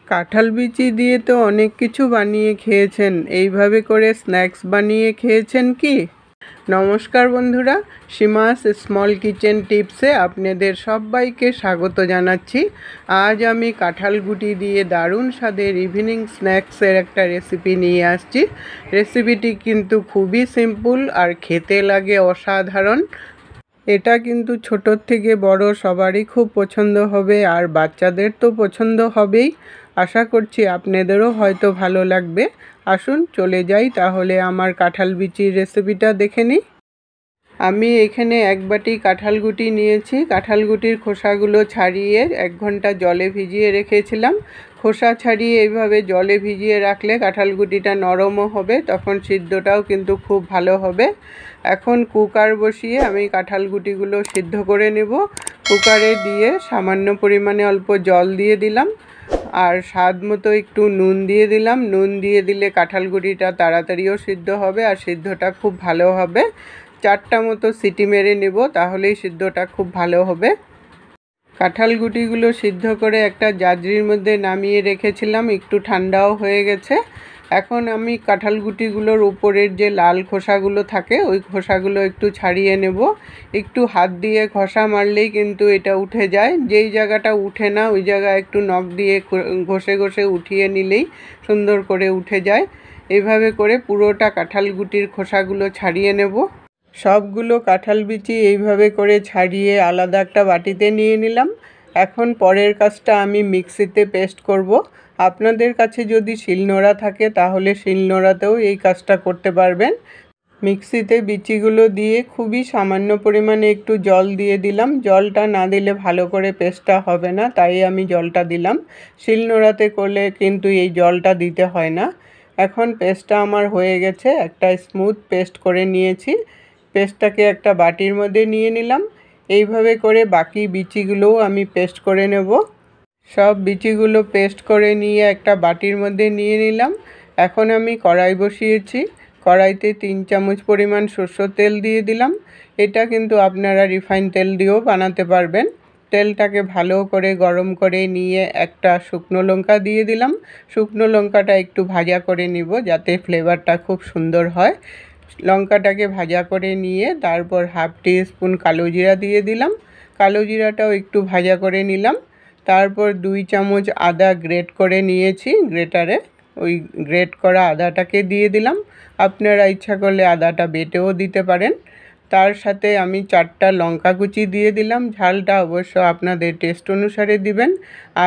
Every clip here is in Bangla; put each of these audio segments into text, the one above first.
কাঁঠাল বিচি দিয়ে তো অনেক কিছু বানিয়ে খেয়েছেন, এইভাবে করে স্ন্যাক্স বানিয়ে খেয়েছেন কি? নমস্কার বন্ধুরা, সীমাস স্মল কিচেন টিপসে আপনাদের সবাইকে স্বাগত জানাচ্ছি। আজ আমি কাঁঠাল গুটি দিয়ে দারুণ স্বাদের ইভিনিং স্ন্যাক্সের একটা রেসিপি নিয়ে আসছি। রেসিপিটি কিন্তু খুবই সিম্পল আর খেতে লাগে অসাধারণ। এটা কিন্তু ছোটোর থেকে বড় সবারই খুব পছন্দ হবে, আর বাচ্চাদের তো পছন্দ হবেই। আশা করছি আপনাদেরও হয়তো ভালো লাগবে। আসুন চলে যাই তাহলে আমার কাঁঠাল বিচির রেসিপিটা দেখে নিই। আমি এখানে এক বাটি কাঁঠাল গুটি নিয়েছি। কাঁঠাল গুটির খোসাগুলো ছাড়িয়ে 1 ঘন্টা জলে ভিজিয়ে রেখেছিলাম। খোসা ছাড়িয়ে এইভাবে জলে ভিজিয়ে রাখলে কাঁঠাল গুটিটা নরমও হবে, তখন সিদ্ধটাও কিন্তু খুব ভালো হবে। এখন কুকার বসিয়ে আমি কাঁঠাল গুটিগুলো সিদ্ধ করে নেব। কুকারে দিয়ে সামান্য পরিমাণে অল্প জল দিয়ে দিলাম, আর স্বাদ মতো একটু নুন দিয়ে দিলাম। নুন দিয়ে দিলে কাঁঠাল গুটিটা তাড়াতাড়িও সিদ্ধ হবে আর সিদ্ধটা খুব ভালো হবে। 4টা মতো সিটি মেরে নেব, তাহলেই সিদ্ধটা খুব ভালো হবে। কাঁঠাল গুটিগুলো সিদ্ধ করে একটা জাজরির মধ্যে নামিয়ে রেখেছিলাম, একটু ঠান্ডাও হয়ে গেছে। এখন আমি কাঁঠাল গুটিগুলোর উপরের যে লাল খোসাগুলো থাকে ওই খোসাগুলো একটু ছাড়িয়ে নেব। একটু হাত দিয়ে ঘষা মারলেই কিন্তু এটা উঠে যায়। যেই জায়গাটা উঠে না ওই জায়গায় একটু নখ দিয়ে ঘষে ঘষে উঠিয়ে নিলেই সুন্দর করে উঠে যায়। এইভাবে করে পুরোটা কাঁঠাল গুটির খোসাগুলো ছাড়িয়ে নেব। সবগুলো কাঁঠাল বিচি এইভাবে করে ছাড়িয়ে আলাদা একটা বাটিতে নিয়ে নিলাম। এখন পরের কাজটা আমি মিক্সিতে পেস্ট করব। আপনাদের কাছে যদি শিলনোড়া থাকে তাহলে শিলনোড়াতেও এই কাজটা করতে পারবেন। মিক্সিতে বিচিগুলো দিয়ে খুবই সামান্য পরিমাণে একটু জল দিয়ে দিলাম। জলটা না দিলে ভালো করে পেস্টটা হবে না, তাই আমি জলটা দিলাম। শিলনোড়াতে করলে কিন্তু এই জলটা দিতে হয় না। এখন পেস্টটা আমার হয়ে গেছে, একটা স্মুথ পেস্ট করে নিয়েছি। পেস্টটাকে একটা বাটির মধ্যে নিয়ে নিলাম। এইভাবে করে বাকি বিচিগুলোও আমি পেস্ট করে নেব। সব বিচিগুলো পেস্ট করে নিয়ে একটা বাটির মধ্যে নিয়ে নিলাম। এখন আমি কড়াই বসিয়েছি। কড়াইতে 3 চামচ পরিমাণ সরষের তেল দিয়ে দিলাম। এটা কিন্তু আপনারা রিফাইন তেল দিয়েও বানাতে পারবেন। তেলটাকে ভালো করে গরম করে নিয়ে একটা শুকনো লঙ্কা দিয়ে দিলাম। শুকনো লঙ্কাটা একটু ভাজা করে নিব যাতে ফ্লেভারটা খুব সুন্দর হয়। লঙ্কাটাকে ভাজা করে নিয়ে তারপর 1/2 টিস্পুন কালো জিরা দিয়ে দিলাম। কালো জিরাটাও একটু ভাজা করে নিলাম। তারপর 2 চামচ আদা গ্রেট করে নিয়েছি গ্রেটারে, ওই গ্রেট করা আদাটাকে দিয়ে দিলাম। আপনারা ইচ্ছা করলে আদাটা বেটেও দিতে পারেন। তার সাথে আমি 4টা লঙ্কা কুচি দিয়ে দিলাম। ঝালটা অবশ্য আপনাদের টেস্ট অনুসারে দিবেন।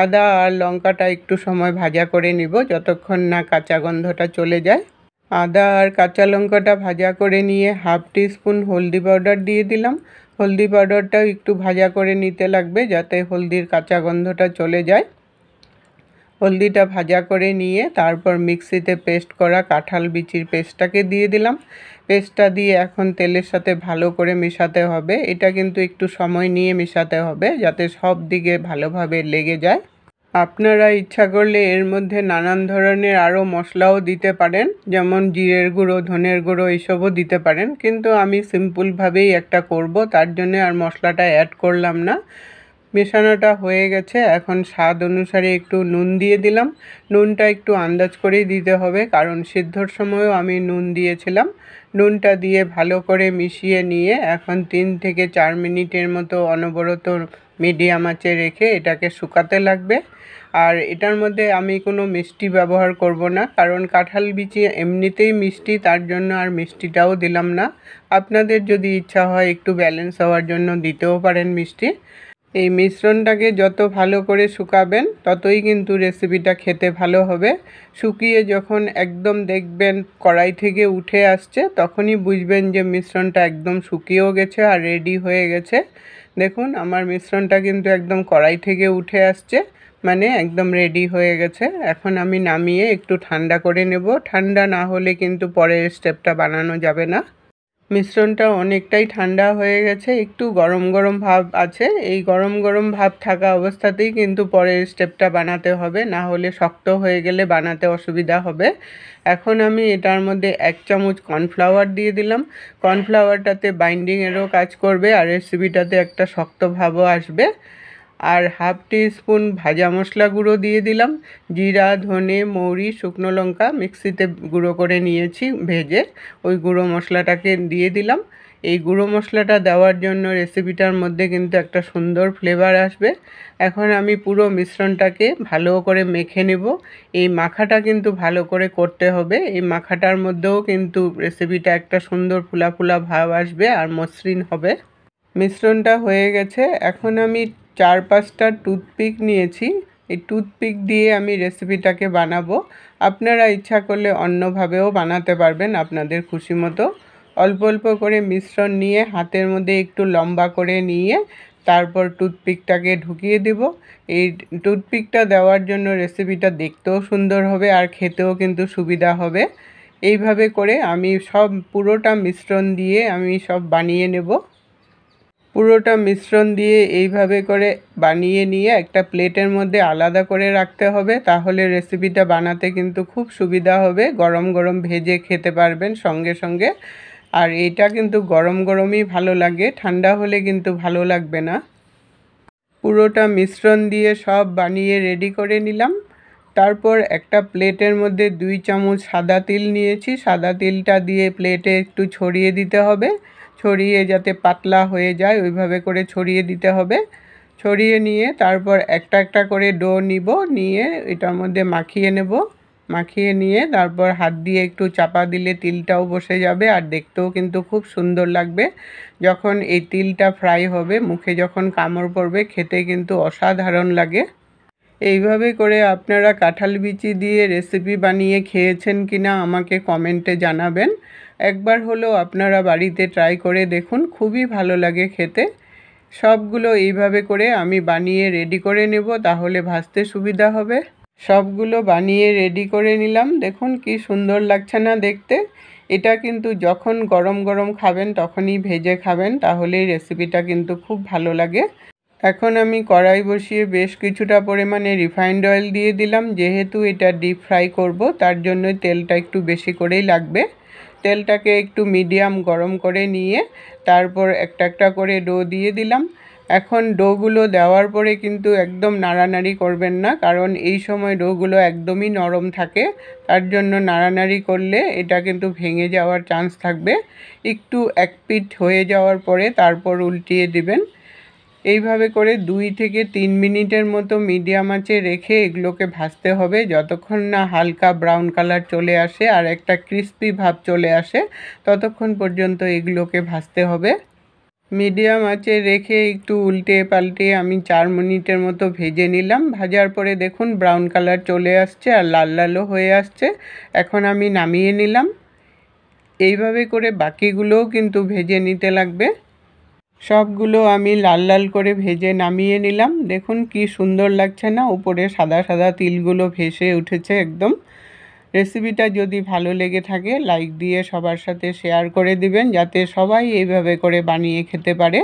আদা আর লঙ্কাটা একটু সময় ভাজা করে নিব যতক্ষণ না কাঁচা গন্ধটা চলে যায়। আদা আর কাঁচা লঙ্কাটা ভাজা করে নিয়ে 1/2 টিস্পুন হলদি পাউডার দিয়ে দিলাম। হলদি পাউডারটাও একটু ভাজা করে নিতে লাগবে যাতে হলদির কাঁচা গন্ধটা চলে যায়। হলদিটা ভাজা করে নিয়ে তারপর মিক্সিতে পেস্ট করা কাঁঠাল বিচির পেস্টটাকে দিয়ে দিলাম। পেস্টটা দিয়ে এখন তেলের সাথে ভালো করে মেশাতে হবে। এটা কিন্তু একটু সময় নিয়ে মেশাতে হবে যাতে সব দিকে ভালোভাবে লেগে যায়। আপনারা ইচ্ছা করলে এর মধ্যে নানান ধরনের আরও মশলাও দিতে পারেন, যেমন জিরের গুঁড়ো, ধনের গুঁড়ো এইসবও দিতে পারেন, কিন্তু আমি সিম্পলভাবেই একটা করব, তার জন্য আর মশলাটা অ্যাড করলাম না। মেশানোটা হয়ে গেছে। এখন স্বাদ অনুসারে একটু নুন দিয়ে দিলাম। নুনটা একটু আন্দাজ করেই দিতে হবে, কারণ সিদ্ধর সময়ও আমি নুন দিয়েছিলাম। নুনটা দিয়ে ভালো করে মিশিয়ে নিয়ে এখন 3 থেকে 4 মিনিটের মতো অনবরত মিডিয়াম আঁচে রেখে এটাকে শুকাতে লাগবে। আর এটার মধ্যে আমি কোনো মিষ্টি ব্যবহার করব না, কারণ কাঁঠাল বিচি এমনিতেই মিষ্টি, তার জন্য আর মিষ্টিটাও দিলাম না। আপনাদের যদি ইচ্ছা হয় একটু ব্যালেন্স হওয়ার জন্য দিতেও পারেন মিষ্টি। এই মিশ্রণটাকে যত ভালো করে শুকাবেন ততই কিন্তু রেসিপিটা খেতে ভালো হবে। শুকিয়ে যখন একদম দেখবেন কড়াই থেকে উঠে আসছে তখনই বুঝবেন যে মিশ্রণটা একদম শুকিয়েও গেছে আর রেডি হয়ে গেছে। দেখুন আমার মিশ্রণটা কিন্তু একদম কড়াই থেকে উঠে আসছে, মানে একদম রেডি হয়ে গেছে। এখন আমি নামিয়ে একটু ঠান্ডা করে নেব। ঠান্ডা না হলে কিন্তু পরের স্টেপটা বানানো যাবে না। মিশ্রণটা অনেকটাই ঠান্ডা হয়ে গেছে, একটু গরম গরম ভাব আছে। এই গরম গরম ভাব থাকা অবস্থাতেই কিন্তু পরের স্টেপটা বানাতে হবে, না হলে শক্ত হয়ে গেলে বানাতে অসুবিধা হবে। এখন আমি এটার মধ্যে 1 চামচ কর্নফ্লাওয়ার দিয়ে দিলাম। কর্নফ্লাওয়ারটাতে বাইন্ডিংয়েরও কাজ করবে আর রেসিপিটাতে একটা শক্ত ভাবও আসবে। আর হাফ টিস্পুন ভাজা মশলা গুঁড়ো দিয়ে দিলাম। জিরা, ধনে, মৌরি, শুকনো লঙ্কা মিক্সিতে গুঁড়ো করে নিয়েছি ভেজে, ওই গুঁড়ো মশলাটাকে দিয়ে দিলাম। এই গুঁড়ো মশলাটা দেওয়ার জন্য রেসিপিটার মধ্যে কিন্তু একটা সুন্দর ফ্লেভার আসবে। এখন আমি পুরো মিশ্রণটাকে ভালো করে মেখে নেব। এই মাখাটা কিন্তু ভালো করে করতে হবে। এই মাখাটার মধ্যেও কিন্তু রেসিপিটা একটা সুন্দর ফুলা ফুলা ভাব আসবে আর মসৃণ হবে। মিশ্রণটা হয়ে গেছে। এখন আমি 4-5টা টুথপিক নিয়েছি। এই টুথপিক দিয়ে আমি রেসিপিটাকে বানাবো। আপনারা ইচ্ছা করলে অন্যভাবেও বানাতে পারবেন আপনাদের খুশি মতো। অল্প অল্প করে মিশ্রণ নিয়ে হাতের মধ্যে একটু লম্বা করে নিয়ে তারপর টুথপিকটাকে ঢুকিয়ে দেব। এই টুথপিকটা দেওয়ার জন্য রেসিপিটা দেখতেও সুন্দর হবে আর খেতেও কিন্তু সুবিধা হবে। এইভাবে করে আমি সব পুরোটা মিশ্রণ দিয়ে আমি সব বানিয়ে নেব। পুরোটা মিশ্রণ দিয়ে এইভাবে করে বানিয়ে নিয়ে একটা প্লেটের মধ্যে আলাদা করে রাখতে হবে, তাহলে রেসিপিটা বানাতে কিন্তু খুব সুবিধা হবে। গরম গরম ভেজে খেতে পারবেন সঙ্গে সঙ্গে। আর এটা কিন্তু গরম গরমই ভালো লাগে, ঠান্ডা হলে কিন্তু ভালো লাগবে না। পুরোটা মিশ্রণ দিয়ে সব বানিয়ে রেডি করে নিলাম। তারপর একটা প্লেটের মধ্যে 2 চামচ সাদা তিল নিয়েছি। সাদা তিলটা দিয়ে প্লেটে একটু ছড়িয়ে দিতে হবে, ছড়িয়ে যাতে পাতলা হয়ে যায় ওইভাবে করে ছড়িয়ে দিতে হবে। ছড়িয়ে নিয়ে তারপর একটা একটা করে ডো নিব, নিয়ে এটার মধ্যে মাখিয়ে নেব। মাখিয়ে নিয়ে তারপর হাত দিয়ে একটু চাপা দিলে তিলটাও বসে যাবে আর দেখতেও কিন্তু খুব সুন্দর লাগবে। যখন এই তিলটা ফ্রাই হবে মুখে যখন কামড় পড়বে খেতে কিন্তু অসাধারণ লাগে। এইভাবে করে আপনারা কাঁঠাল বিচি দিয়ে রেসিপি বানিয়ে খেয়েছেন কিনা আমাকে কমেন্টে জানাবেন। একবার হলেও আপনারা বাড়িতে ট্রাই করে দেখুন, খুবই ভালো লাগে খেতে। সবগুলো এইভাবে করে আমি বানিয়ে রেডি করে নেব, তাহলে ভাজতে সুবিধা হবে। সবগুলো বানিয়ে রেডি করে নিলাম। দেখুন কি সুন্দর লাগছে না দেখতে। এটা কিন্তু যখন গরম গরম খাবেন তখনই ভেজে খাবেন, তাহলেই রেসিপিটা কিন্তু খুব ভালো লাগে। এখন আমি কড়াই বসিয়ে বেশ কিছুটা পরিমাণে রিফাইন্ড অয়েল দিয়ে দিলাম। যেহেতু এটা ডিপ ফ্রাই করব তার জন্য তেলটা একটু বেশি করেই লাগবে। তেলটাকে একটু মিডিয়াম গরম করে নিয়ে তারপর একটা একটা করে ডো দিয়ে দিলাম। এখন ডোগুলো দেওয়ার পরে কিন্তু একদম নাড়ানাড়ি করবেন না, কারণ এই সময় ডোগুলো একদমই নরম থাকে। তার জন্য নাড়ানাড়ি করলে এটা কিন্তু ভেঙে যাওয়ার চান্স থাকবে। একটু এক পিঠ হয়ে যাওয়ার পরে তারপর উল্টিয়ে দিবেন। এইভাবে করে 2 থেকে 3 মিনিটের মতো মিডিয়াম আঁচে রেখে এগুলোকে ভাজতে হবে, যতক্ষণ না হালকা ব্রাউন কালার চলে আসে আর একটা ক্রিস্পি ভাব চলে আসে ততক্ষণ পর্যন্ত এগুলোকে ভাজতে হবে। মিডিয়াম আঁচে রেখে একটু উল্টে পাল্টে আমি 4 মিনিটের মতো ভেজে নিলাম। ভাজার পরে দেখুন ব্রাউন কালার চলে আসছে আর লাল লালও হয়ে আসছে। এখন আমি নামিয়ে নিলাম। এইভাবে করে বাকিগুলোও কিন্তু ভেজে নিতে লাগবে। সবগুলো আমি লাল লাল করে ভেজে নামিয়ে নিলাম। দেখুন কি সুন্দর লাগছে না, উপরে সাদা সাদা তিলগুলো ভেসে উঠেছে একদম। রেসিপিটা যদি ভালো লেগে থাকে লাইক দিয়ে সবার সাথে শেয়ার করে দিবেন, যাতে সবাই এইভাবে করে বানিয়ে খেতে পারে।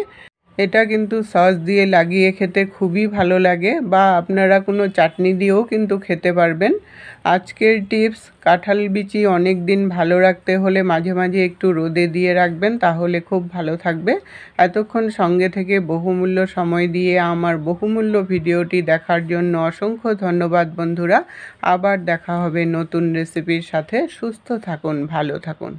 এটা কিন্তু সস দিয়ে লাগিয়ে খেতে খুবই ভালো লাগে, বা আপনারা কোনো চাটনি দিয়েও কিন্তু খেতে পারবেন। আজকের টিপস, কাঁঠাল বিচি অনেক দিন ভালো রাখতে হলে মাঝে মাঝে একটু রোদে দিয়ে রাখবেন, তাহলে খুব ভালো থাকবে। এতক্ষণ সঙ্গে থেকে বহুমূল্য সময় দিয়ে আমার বহুমূল্য ভিডিওটি দেখার জন্য অসংখ্য ধন্যবাদ বন্ধুরা। আবার দেখা হবে নতুন রেসিপির সাথে। সুস্থ থাকুন, ভালো থাকুন।